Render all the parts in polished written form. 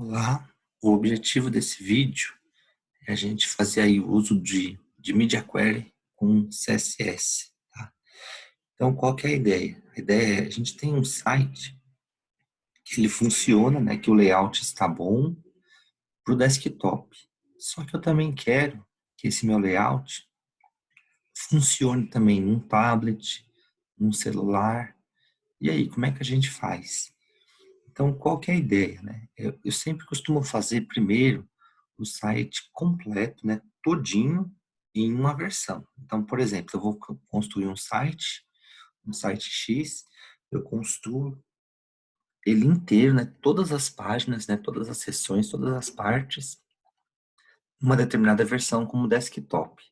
Olá, o objetivo desse vídeo é a gente fazer aí o uso de Media Query com CSS, tá? Então, qual que é a ideia? A ideia é, a gente tem um site que ele funciona, né, que o layout está bom para o desktop. Só que eu também quero que esse meu layout funcione também num tablet, num celular. E aí, como é que a gente faz? Então, qual que é a ideia, né? Eu sempre costumo fazer primeiro o site completo, né, todinho em uma versão. Então, por exemplo, eu vou construir um site X, eu construo ele inteiro, né, todas as páginas, né, todas as seções, todas as partes, uma determinada versão como desktop.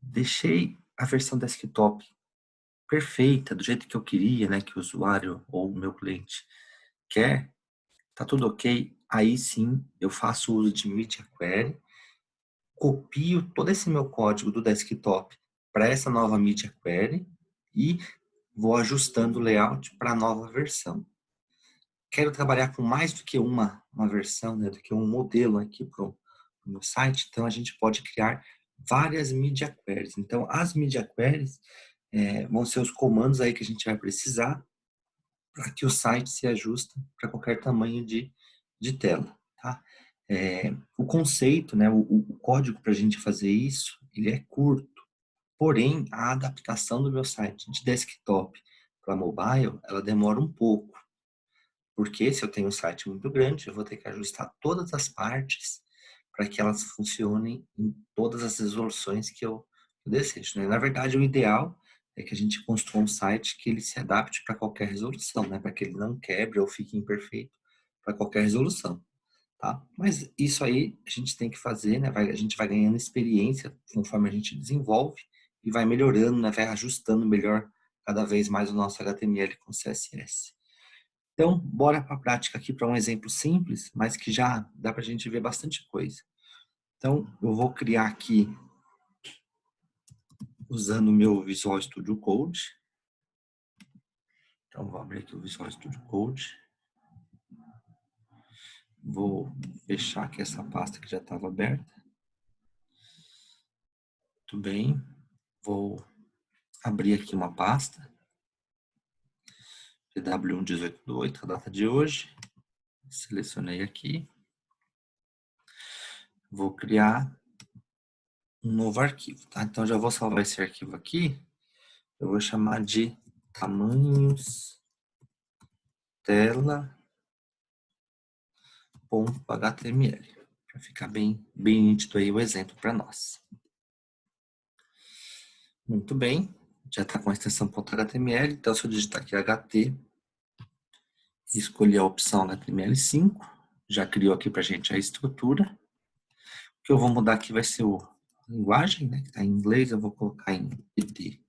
Deixei a versão desktop perfeita, do jeito que eu queria, né, que o usuário ou o meu cliente quer, tá tudo ok, aí sim eu faço uso de Media Query, copio todo esse meu código do desktop para essa nova Media Query e vou ajustando o layout para a nova versão. Quero trabalhar com mais do que uma versão, né, do que um modelo aqui para o meu site, então a gente pode criar várias Media Queries. Então, as Media Queries vão ser os comandos aí que a gente vai precisar para que o site se ajuste para qualquer tamanho de tela, tá? O conceito, né, o código para a gente fazer isso, ele é curto, porém a adaptação do meu site de desktop para mobile, ela demora um pouco, porque se eu tenho um site muito grande, eu vou ter que ajustar todas as partes para que elas funcionem em todas as resoluções que eu desejo, né? Na verdade, o ideal é que a gente construa um site que ele se adapte para qualquer resolução, né? Para que ele não quebre ou fique imperfeito para qualquer resolução, tá? Mas isso aí a gente tem que fazer, né? A gente vai ganhando experiência conforme a gente desenvolve e vai melhorando, né? Vai ajustando melhor cada vez mais o nosso HTML com CSS. Então, bora para a prática aqui para um exemplo simples, mas que já dá para a gente ver bastante coisa. Então, eu vou criar aqui usando o meu Visual Studio Code. Então, vou abrir aqui o Visual Studio Code. Vou fechar aqui essa pasta que já estava aberta. Muito bem. Vou abrir aqui uma pasta. PW1/18/8, a data de hoje. Selecionei aqui. Vou criar um novo arquivo, tá? Então, já vou salvar esse arquivo aqui. Eu vou chamar de tamanhos tela.html, para ficar bem nítido aí o exemplo para nós. Muito bem, já está com a extensão .html, então se eu digitar aqui ht e escolher a opção HTML5, já criou aqui para a gente a estrutura. O que eu vou mudar aqui vai ser a linguagem, né, que está em inglês, eu vou colocar em PTBR,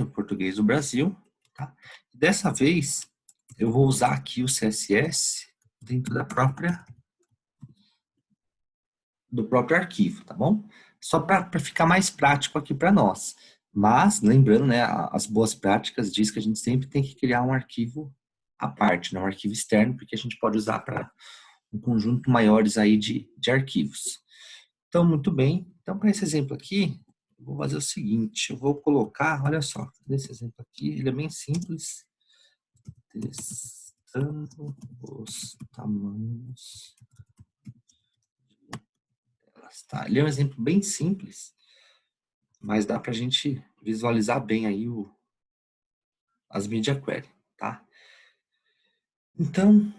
o português do Brasil. Tá? Dessa vez, eu vou usar aqui o CSS dentro do próprio arquivo, tá bom? Só para ficar mais prático aqui para nós. Mas, lembrando, né, as boas práticas diz que a gente sempre tem que criar um arquivo à parte, né, um arquivo externo, porque a gente pode usar para um conjunto maiores aí de arquivos. Então, muito bem. Então, para esse exemplo aqui, eu vou fazer o seguinte, eu vou colocar, olha só, nesse exemplo aqui, ele é bem simples. Testando os tamanhos. Tá? Ele é um exemplo bem simples, mas dá para a gente visualizar bem aí as Media Query, tá? Então,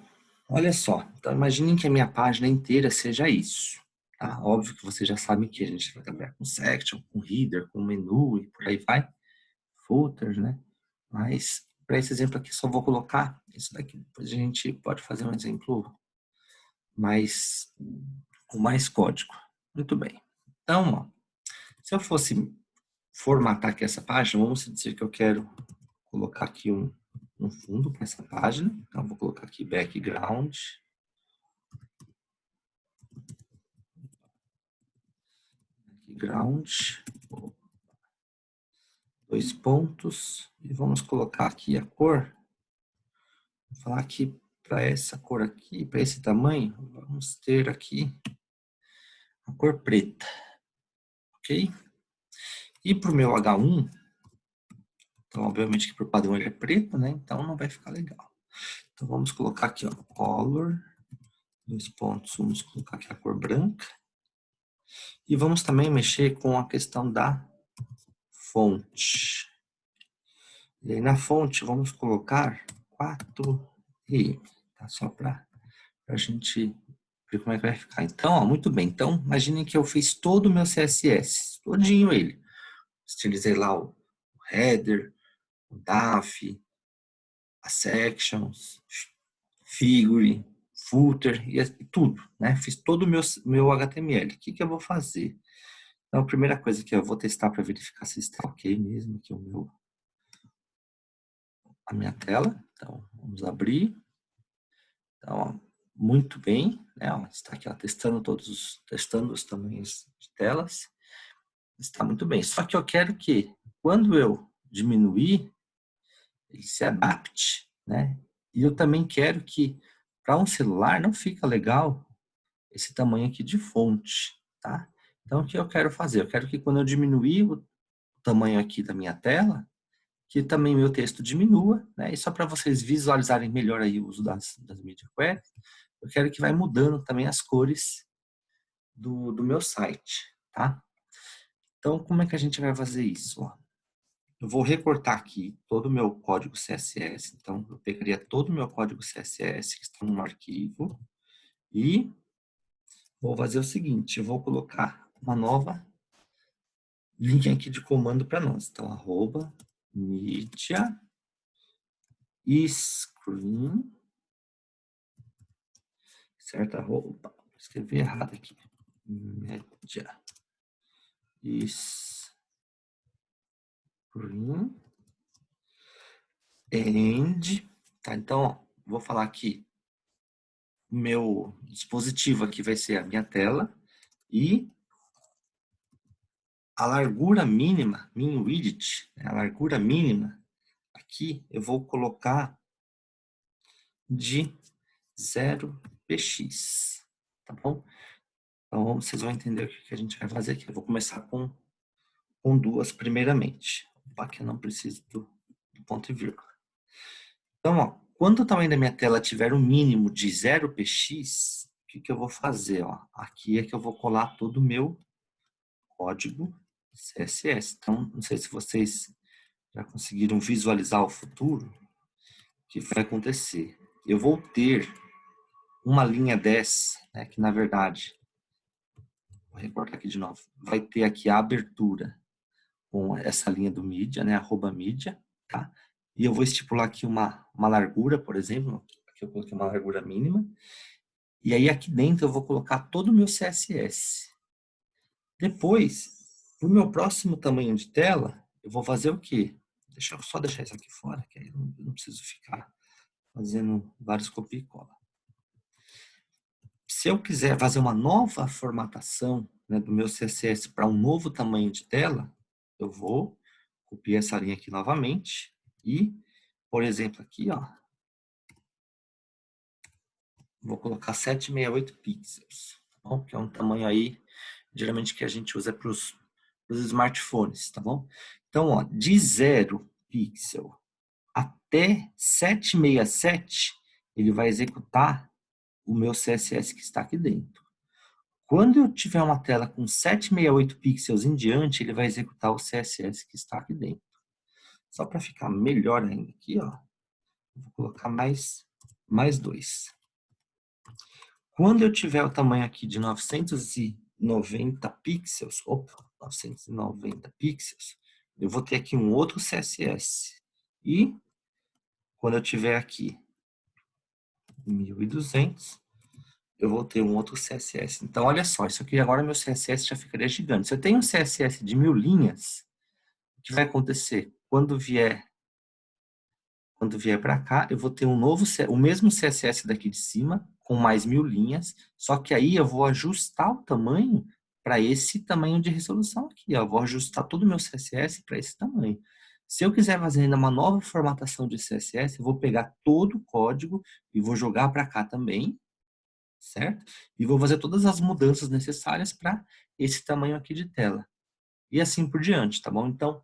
olha só. Então, imaginem que a minha página inteira seja isso. Tá? Óbvio que vocês já sabem que a gente vai trabalhar com section, com header, com menu e por aí vai. Footer, né? Mas, para esse exemplo aqui, só vou colocar isso daqui. Depois a gente pode fazer um exemplo com mais código. Muito bem. Então, ó, se eu fosse formatar aqui essa página, vamos dizer que eu quero colocar aqui um fundo para essa página. Então, vou colocar aqui background. Background. 2 pontos. E vamos colocar aqui a cor. Vou falar aqui para essa cor aqui, para esse tamanho, vamos ter aqui a cor preta, ok? E para o meu H1, então obviamente que por padrão ele é preto, né? Então não vai ficar legal. Então vamos colocar aqui, ó, color, 2 pontos, vamos colocar aqui a cor branca. E vamos também mexer com a questão da fonte. E aí na fonte vamos colocar 4M, tá? Só para a gente ver como é que vai ficar. Então, ó, muito bem. Então, imaginem que eu fiz todo o meu CSS, todinho ele. Estilizei lá o header, o DAF, as sections, figure, footer e tudo, né? Fiz todo o meu HTML. O que eu vou fazer? Então, a primeira coisa que eu vou testar para verificar se está ok mesmo, aqui a minha tela. Então, vamos abrir. Então, ó, muito bem, né? Ó, está aqui ó, testando os tamanhos de telas. Está muito bem. Só que eu quero que, quando eu diminuir, ele se adapte, né? E eu também quero que, para um celular, não fica legal esse tamanho aqui de fonte, tá? Então, o que eu quero fazer? Eu quero que quando eu diminuir o tamanho aqui da minha tela, que também meu texto diminua, né? E só para vocês visualizarem melhor aí o uso das media queries, eu quero que vai mudando também as cores do meu site, tá? Então, como é que a gente vai fazer isso? Ó, eu vou recortar aqui todo o meu código CSS. Então, eu pegaria todo o meu código CSS que está no arquivo e vou fazer o seguinte, eu vou colocar uma nova linha aqui de comando para nós. Então, arroba media screen, certo? Arroba, escrevi errado aqui. Media screen and, tá? Então, ó, vou falar aqui o meu dispositivo aqui vai ser a minha tela e a largura mínima, min width, né, a largura mínima aqui eu vou colocar de 0px, tá bom? Então vocês vão entender o que a gente vai fazer aqui. Eu vou começar com duas primeiramente. Opa, que eu não preciso do ponto e vírgula. Então, ó, quando o tamanho da minha tela tiver um mínimo de 0px, o que eu vou fazer? Ó? Aqui é que eu vou colar todo o meu código CSS. Então, não sei se vocês já conseguiram visualizar o futuro, o que vai acontecer. Eu vou ter uma linha dessa, né, que na verdade, vou recortar aqui de novo, vai ter aqui a abertura com essa linha do mídia, né, arroba mídia, tá? E eu vou estipular aqui uma largura, por exemplo, aqui eu coloquei uma largura mínima, e aí aqui dentro eu vou colocar todo o meu CSS. Depois, no meu próximo tamanho de tela, eu vou fazer o quê? Deixa eu só deixar isso aqui fora, que aí eu não preciso ficar fazendo vários copia e cola. Se eu quiser fazer uma nova formatação, né, do meu CSS para um novo tamanho de tela, eu vou copiar essa linha aqui novamente e, por exemplo, aqui, ó, vou colocar 768 pixels, tá bom? Que é um tamanho aí, geralmente que a gente usa para os smartphones, tá bom? Então, ó, de 0 pixel até 767, ele vai executar o meu CSS que está aqui dentro. Quando eu tiver uma tela com 768 pixels em diante, ele vai executar o CSS que está aqui dentro. Só para ficar melhor ainda aqui, ó, vou colocar mais 2. Quando eu tiver o tamanho aqui de 990 pixels, eu vou ter aqui um outro CSS. E quando eu tiver aqui 1200, eu vou ter um outro CSS. Então, olha só, isso aqui agora meu CSS já ficaria gigante. Se eu tenho um CSS de 1000 linhas, o que vai acontecer? Quando vier para cá, eu vou ter o mesmo CSS daqui de cima, com mais 1000 linhas, só que aí eu vou ajustar o tamanho para esse tamanho de resolução aqui. Ó. Eu vou ajustar todo o meu CSS para esse tamanho. Se eu quiser fazer ainda uma nova formatação de CSS, eu vou pegar todo o código e vou jogar para cá também, certo? E vou fazer todas as mudanças necessárias para esse tamanho aqui de tela. E assim por diante, tá bom? Então,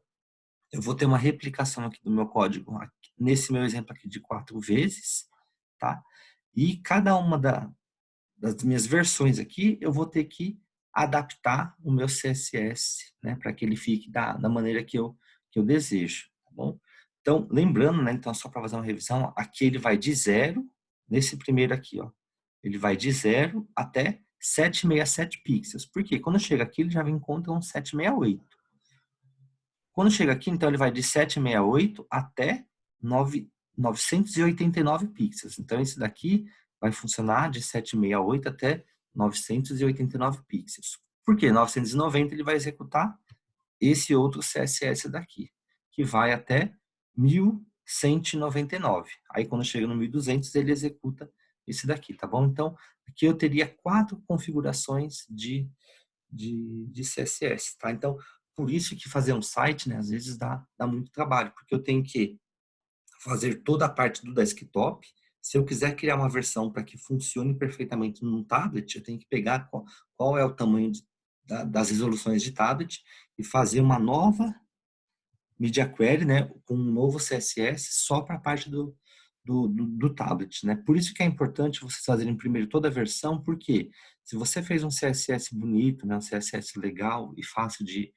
eu vou ter uma replicação aqui do meu código, nesse meu exemplo aqui, de 4 vezes, tá? E cada uma das minhas versões aqui, eu vou ter que adaptar o meu CSS, né, para que ele fique da maneira que eu desejo, tá bom? Então, lembrando, né, então, só para fazer uma revisão, aqui ele vai de 0, nesse primeiro aqui, ó, ele vai de 0 até 767 pixels. Por quê? Quando chega aqui, ele já vem conta um 768. Quando chega aqui, então, ele vai de 768 até 989 pixels. Então, esse daqui vai funcionar de 768 até 989 pixels. Por quê? 990 ele vai executar esse outro CSS daqui, que vai até 1199. Aí, quando chega no 1200, ele executa esse daqui, tá bom? Então, aqui eu teria 4 configurações de CSS, tá? Então, por isso que fazer um site, né, às vezes dá muito trabalho, porque eu tenho que fazer toda a parte do desktop. Se eu quiser criar uma versão para que funcione perfeitamente num tablet, eu tenho que pegar qual é o tamanho das resoluções de tablet e fazer uma nova Media Query, né, com um novo CSS só para a parte do tablet, né? Por isso que é importante vocês fazerem primeiro toda a versão, porque se você fez um CSS bonito, né, um CSS legal e fácil de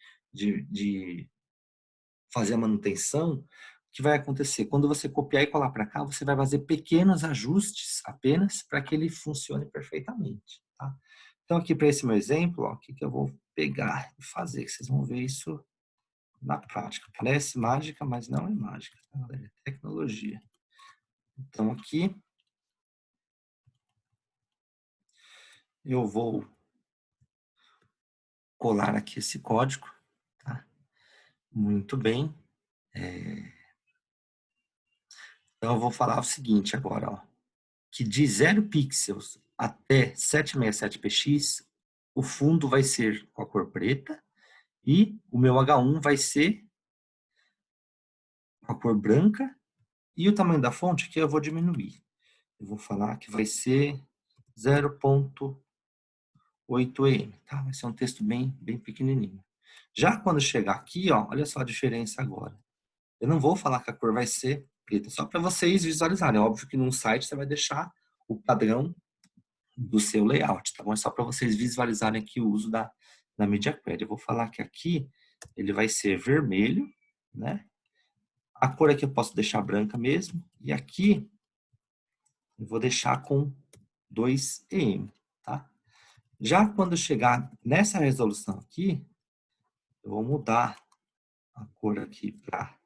fazer a manutenção, o que vai acontecer? Quando você copiar e colar para cá, você vai fazer pequenos ajustes apenas para que ele funcione perfeitamente, tá? Então, aqui para esse meu exemplo, ó, o que eu vou pegar e fazer? Vocês vão ver isso na prática. Parece mágica, mas não é mágica, tá, galera? É tecnologia. Então, aqui eu vou colar aqui esse código, tá? Muito bem. Então, eu vou falar o seguinte agora, ó, que de 0 pixels até 767px, o fundo vai ser com a cor preta e o meu H1 vai ser com a cor branca e o tamanho da fonte aqui eu vou diminuir. Eu vou falar que vai ser 0.8 em, tá? Vai ser um texto bem pequenininho. Já quando chegar aqui, ó, olha só a diferença agora. Eu não vou falar que a cor vai ser preta, só para vocês visualizarem. É óbvio que num site você vai deixar o padrão do seu layout, tá bom? É só para vocês visualizarem aqui o uso da Media Query. Eu vou falar que aqui ele vai ser vermelho, né? A cor aqui eu posso deixar branca mesmo. E aqui eu vou deixar com 2em, tá? Já quando chegar nessa resolução aqui, eu vou mudar a cor aqui para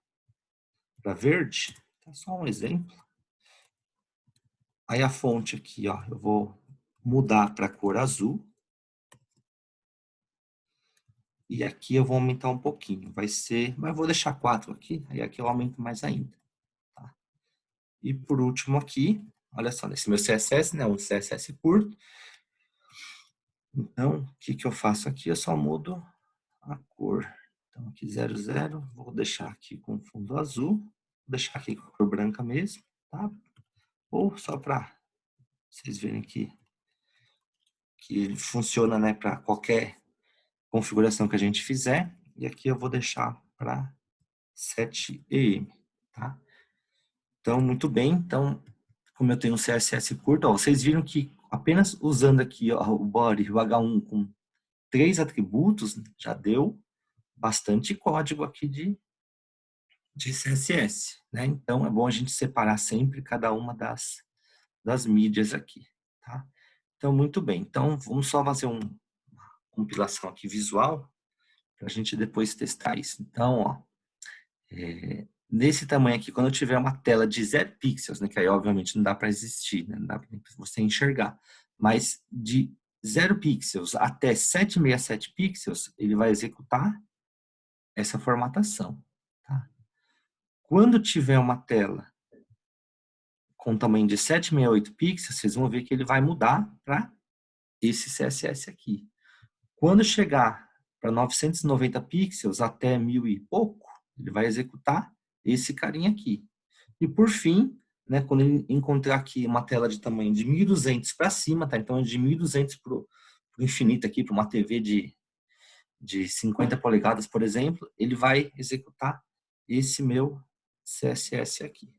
verde. Tá? Só um exemplo. Aí a fonte aqui, ó, eu vou mudar para a cor azul. E aqui eu vou aumentar um pouquinho. Vai ser, mas eu vou deixar 4 aqui, aí aqui eu aumento mais ainda. Tá? E por último aqui, olha só, nesse meu CSS, né, um CSS curto. Então, o que eu faço aqui? Eu só mudo a cor. Então aqui 00, vou deixar aqui com fundo azul. Vou deixar aqui com a cor branca mesmo, tá? Ou só para vocês verem que ele funciona, né, para qualquer configuração que a gente fizer. E aqui eu vou deixar para 7em, tá? Então, muito bem. Então, como eu tenho um CSS curto, ó, vocês viram que apenas usando aqui ó, o body, o H1 com 3 atributos, já deu bastante código aqui de CSS, né? Então, é bom a gente separar sempre cada uma das mídias aqui, tá? Então, muito bem. Então, vamos só fazer uma compilação aqui visual para a gente depois testar isso. Então, ó, nesse tamanho aqui, quando eu tiver uma tela de 0 pixels, né, que aí obviamente não dá para existir, né, não dá para você enxergar, mas de 0 pixels até 767 pixels, ele vai executar essa formatação. Tá? Quando tiver uma tela com tamanho de 768 pixels, vocês vão ver que ele vai mudar para esse CSS aqui. Quando chegar para 990 pixels até 1000 e pouco, ele vai executar esse carinha aqui. E por fim, né, quando ele encontrar aqui uma tela de tamanho de 1200 para cima, tá? Então é de 1200 para o infinito aqui, para uma TV de 50 polegadas, por exemplo, ele vai executar esse meu CSS aqui.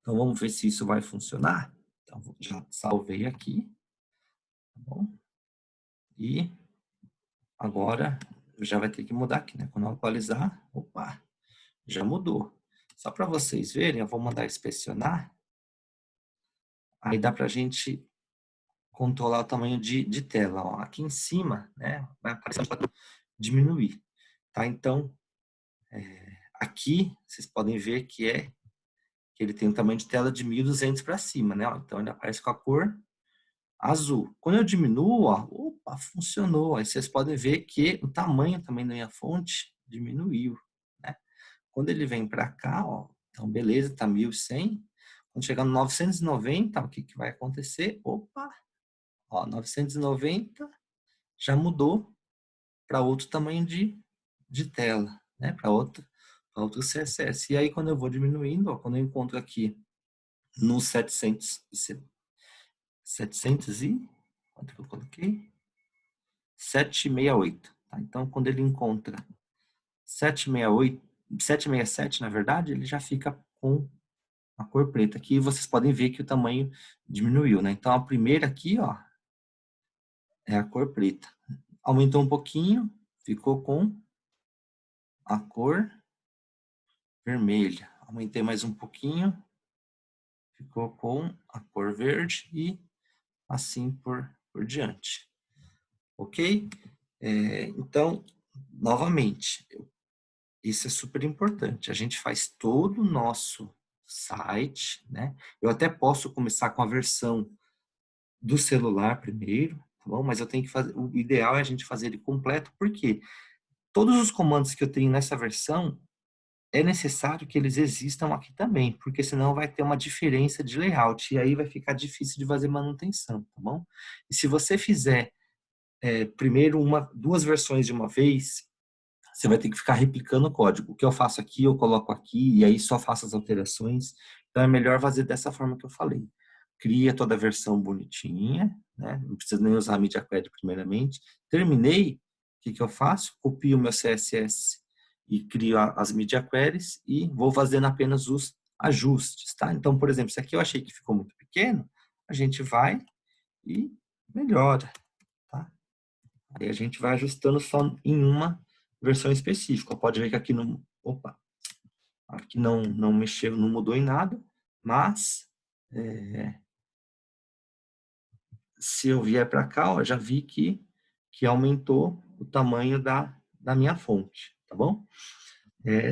Então vamos ver se isso vai funcionar. Então já salvei aqui, tá bom? E agora já vai ter que mudar aqui, né? Quando eu atualizar, opa, já mudou. Só para vocês verem, eu vou mandar inspecionar. Aí dá para a gente controlar o tamanho de tela. Ó. Aqui em cima, né, vai aparecer para diminuir. Tá? Então, aqui vocês podem ver que ele tem um tamanho de tela de 1200 para cima, né? Ó. Então, ele aparece com a cor azul. Quando eu diminuo, ó, opa, funcionou. Aí vocês podem ver que o tamanho também da minha fonte diminuiu, né? Quando ele vem para cá, ó, então beleza, tá 1100. Quando chegar no 990, o que que vai acontecer? Opa, ó, 990 já mudou para outro tamanho de tela, né? Para outro CSS. E aí quando eu vou diminuindo, ó, quando eu encontro aqui no 700 e quanto que eu coloquei? 768. Tá? Então, quando ele encontra 768, 767, na verdade, ele já fica com a cor preta. Aqui vocês podem ver que o tamanho diminuiu, né? Então, a primeira aqui, ó, é a cor preta. Aumentou um pouquinho, ficou com a cor vermelha. Aumentei mais um pouquinho, ficou com a cor verde e assim por diante. Ok? Então, novamente, isso é super importante. A gente faz todo o nosso site, né? Eu até posso começar com a versão do celular primeiro, tá bom? Mas eu tenho que fazer, o ideal é a gente fazer ele completo, porque todos os comandos que eu tenho nessa versão, é necessário que eles existam aqui também, porque senão vai ter uma diferença de layout e aí vai ficar difícil de fazer manutenção, tá bom? E se você fizer primeiro duas versões de uma vez, você vai ter que ficar replicando o código. O que eu faço aqui, eu coloco aqui e aí só faço as alterações. Então é melhor fazer dessa forma que eu falei. Cria toda a versão bonitinha, né? Não precisa nem usar a Media Query primeiramente. Terminei, o que eu faço? Copio o meu CSS e crio as Media Queries e vou fazendo apenas os ajustes, tá? Então, por exemplo, se aqui eu achei que ficou muito pequeno, a gente vai e melhora, tá? Aí a gente vai ajustando só em uma versão específica. Pode ver que aqui não, opa, aqui não mexeu, não mudou em nada, mas se eu vier para cá, ó, já vi que aumentou o tamanho da minha fonte, tá bom?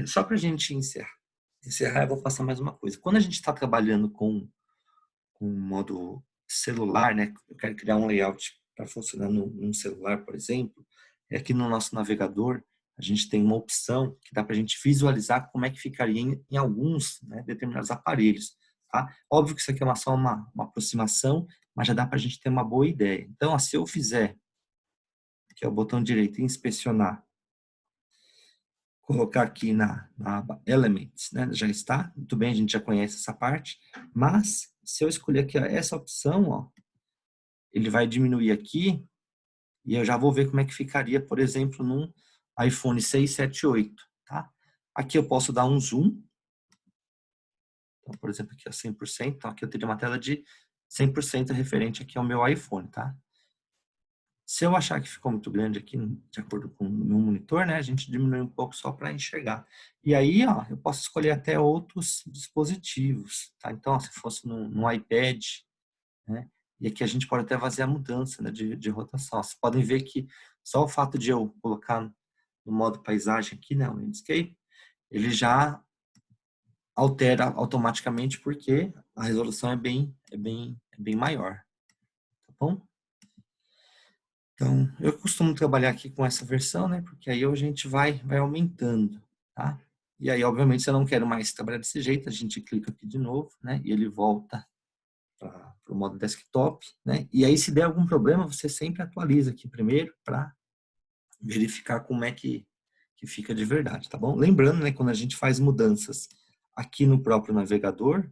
Só para a gente encerrar, eu vou passar mais uma coisa. Quando a gente está trabalhando com modo celular, né? Eu quero criar um layout para funcionar num celular, por exemplo. Aqui no nosso navegador, a gente tem uma opção que dá para a gente visualizar como é que ficaria em alguns, né, determinados aparelhos. Tá? Óbvio que isso aqui é só uma aproximação, mas já dá para a gente ter uma boa ideia. Então, ó, se eu fizer, que é o botão direito, inspecionar, colocar aqui na aba Elements, né, já está, muito bem, a gente já conhece essa parte, mas se eu escolher aqui ó, essa opção, ó, ele vai diminuir aqui e eu já vou ver como é que ficaria, por exemplo, num iPhone 6, 7, 8, tá? Aqui eu posso dar um zoom. Então, por exemplo, aqui é 100%. Então, aqui eu teria uma tela de 100% referente aqui ao meu iPhone, tá? Se eu achar que ficou muito grande aqui, de acordo com o meu monitor, né, a gente diminui um pouco só para enxergar. E aí, ó, eu posso escolher até outros dispositivos, tá? Então, ó, se fosse no iPad, né? E aqui a gente pode até fazer a mudança, né, de rotação. Vocês podem ver que só o fato de eu colocar no modo paisagem aqui, né, o landscape, ele já altera automaticamente porque a resolução é bem maior, tá bom? Então, eu costumo trabalhar aqui com essa versão, né, porque aí a gente vai aumentando, tá? E aí, obviamente, se eu não quero mais trabalhar desse jeito, a gente clica aqui de novo, né, e ele volta para o modo desktop, né? E aí, se der algum problema, você sempre atualiza aqui primeiro para verificar como é que que fica de verdade, tá bom? Lembrando, né, quando a gente faz mudanças aqui no próprio navegador,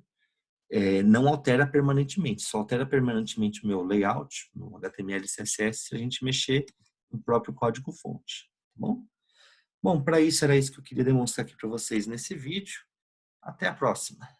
não altera permanentemente, só altera permanentemente o meu layout, no HTML e CSS, se a gente mexer no próprio código-fonte, tá bom? Bom, para isso era isso que eu queria demonstrar aqui para vocês nesse vídeo. Até a próxima!